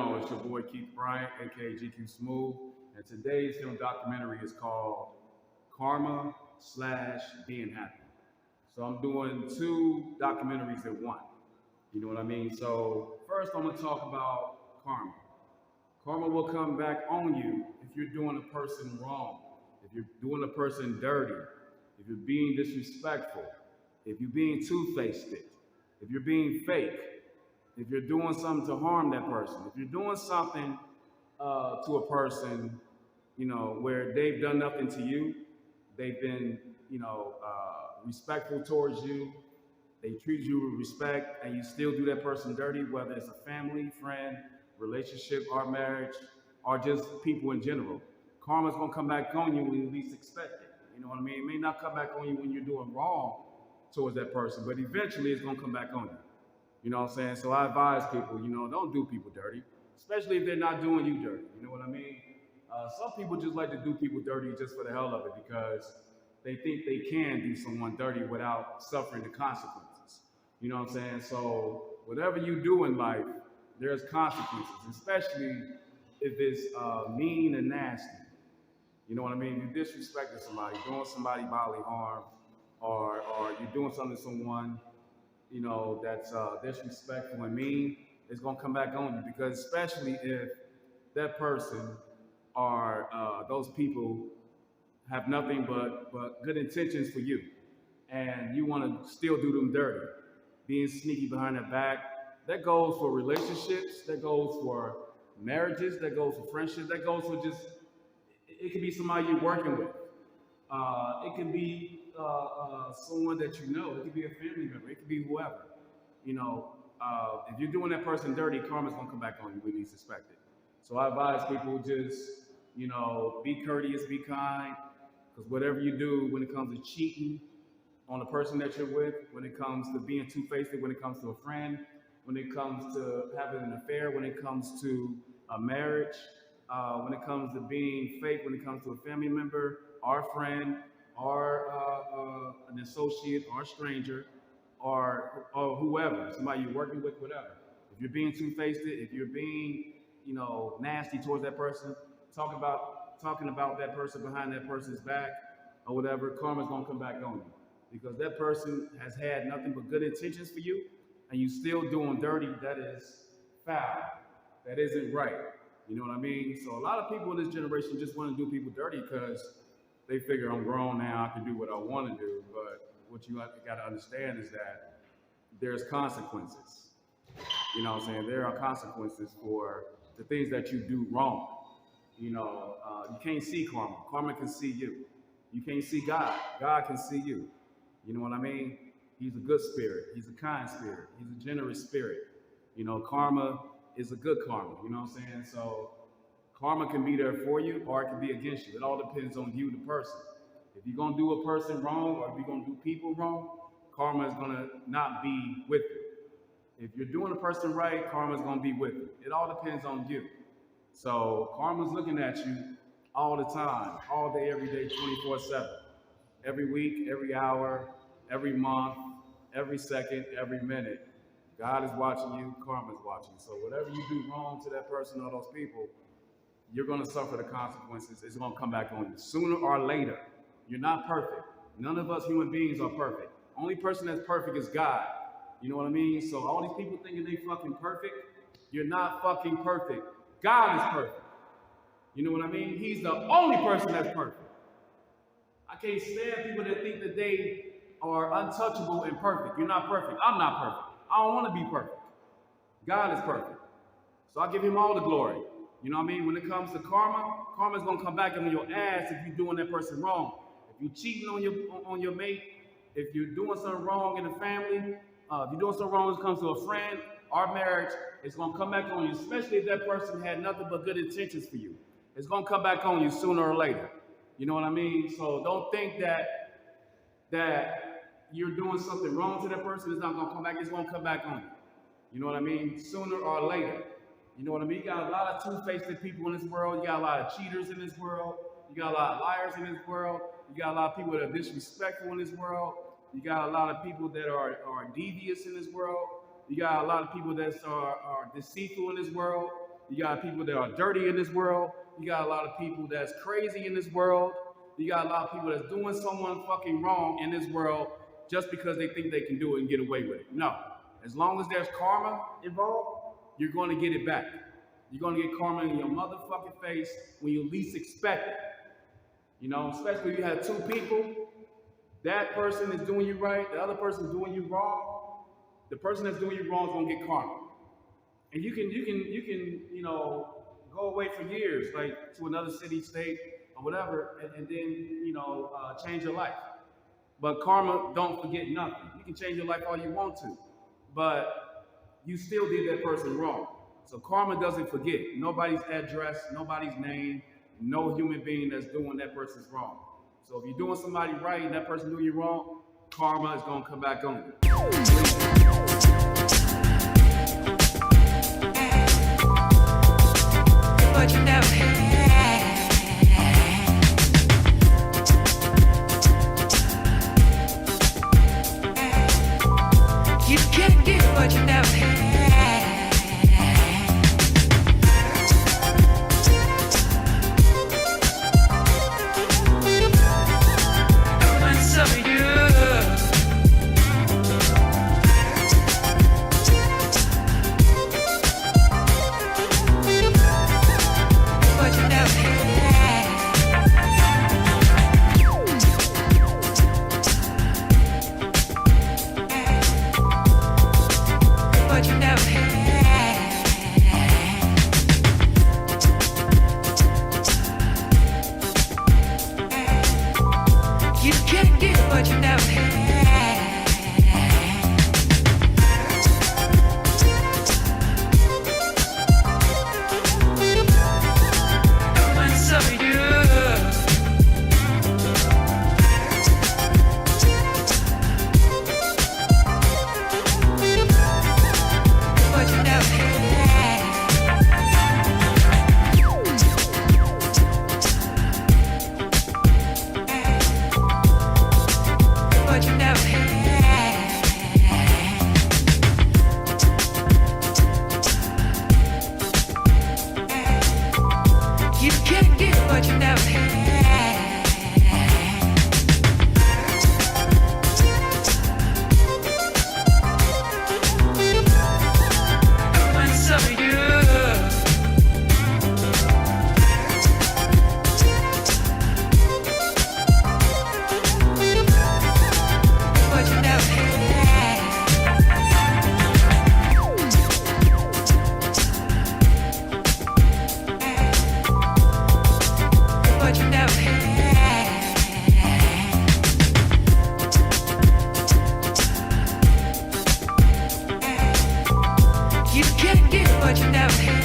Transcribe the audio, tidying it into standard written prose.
know, it's your boy Keith Bryant, aka GQ Smooth, and today's film documentary is called Karma slash Being Happy. So I'm doing two documentaries in one. You know what I mean? So first I'm gonna talk about karma. Karma will come back on you if you're doing a person wrong, if you're doing a person dirty, if you're being disrespectful, if you're being two-faced, if you're being fake, if you're doing something to harm that person, if you're doing something to a person, you know, where they've done nothing to you, they've been, respectful towards you, they treat you with respect, and you still do that person dirty, whether it's a family, friend, relationship, or marriage, or just people in general. Karma's gonna come back on you when you least expect it. You know what I mean? It may not come back on you when you're doing wrong towards that person, but eventually it's gonna come back on you. You know what I'm saying? So I advise people, don't do people dirty, especially if they're not doing you dirty. You know what I mean? Some people just like to do people dirty just for the hell of it because they think they can do someone dirty without suffering the consequences. You know what I'm saying? So whatever you do in life, there's consequences, especially if it's mean and nasty. You know what I mean? You disrespecting somebody, doing somebody bodily harm, or you're doing something to someone, that's disrespectful and mean, it's gonna come back on you, because especially if that person or those people have nothing but good intentions for you, and you want to still do them dirty, being sneaky behind their back. That goes for relationships, that goes for marriages, that goes for friendships, that goes for just, it could be somebody you're working with. It could be someone that you know. It could be a family member. It could be whoever. If you're doing that person dirty, karma's gonna come back on you when you least suspect it. So I advise people just, be courteous, be kind, because whatever you do when it comes to cheating on the person that you're with, when it comes to being two-faced, when it comes to a friend, when it comes to having an affair, when it comes to a marriage, when it comes to being fake, when it comes to a family member, or a friend, or an associate, or a stranger, or whoever, somebody you're working with, whatever. If you're being two-faced, if you're being, nasty towards that person, talking about that person behind that person's back, or whatever, karma's gonna come back on you, because that person has had nothing but good intentions for you, and you still doing dirty. That is foul. That isn't right. You know what I mean? So a lot of people in this generation just want to do people dirty because they figure I'm grown now, I can do what I want to do. But what you got to understand is that there's consequences. You know what I'm saying? There are consequences for the things that you do wrong. You can't see karma. Karma can see you. You can't see God. God can see you. You know what I mean? He's a good spirit. He's a kind spirit. He's a generous spirit. Karma is a good karma. You know what I'm saying? So karma can be there for you, or it can be against you. It all depends on you, the person. If you're going to do a person wrong, or if you're going to do people wrong, karma is going to not be with you. If you're doing a person right, karma is going to be with you. It all depends on you. So karma's looking at you all the time, all day, every day, 24/7. Every week, every hour, every month, every second, every minute. God is watching you, karma is watching. So whatever you do wrong to that person or those people, you're going to suffer the consequences. It's going to come back on you sooner or later. You're not perfect. None of us human beings are perfect. Only person that's perfect is God. You know what I mean? So all these people thinking they fucking perfect, you're not fucking perfect. God is perfect. You know what I mean? He's the only person that's perfect. I can't stand people that think that they are untouchable and perfect. You're not perfect. I'm not perfect. I don't want to be perfect. God is perfect. So I give him all the glory. You know what I mean? When it comes to karma, karma's gonna come back on your ass if you're doing that person wrong. If you're cheating on your mate, if you're doing something wrong in the family, if you're doing something wrong when it comes to a friend or marriage, it's gonna come back on you, especially if that person had nothing but good intentions for you. It's gonna come back on you sooner or later. You know what I mean? So don't think that you're doing something wrong to that person, it's not gonna come back, it's gonna come back on you. You know what I mean? Sooner or later. You know what I mean? You got a lot of two-faced people in this world, you got a lot of cheaters in this world, you got a lot of liars in this world, you got a lot of people that are disrespectful in this world, you got a lot of people that are devious in this world, you got a lot of people that are deceitful in this world. You got people that are dirty in this world. You got a lot of people that's crazy in this world. You got a lot of people that's doing someone fucking wrong in this world just because they think they can do it and get away with it. No. As long as there's karma involved, you're going to get it back. You're going to get karma in your motherfucking face when you least expect it. You know, especially if you have two people, that person is doing you right, the other person is doing you wrong. The person that's doing you wrong is going to get karma. And you can, you know, go away for years, like to another city, state, or whatever, and then, you know, change your life. But karma don't forget nothing. You can change your life all you want to, but you still did that person wrong. So karma doesn't forget. Nobody's address, nobody's name, no human being that's doing that person's wrong. So if you're doing somebody right and that person doing you wrong, karma is gonna come back on you. But you never had. You can get what you never had. When some of you but you never had.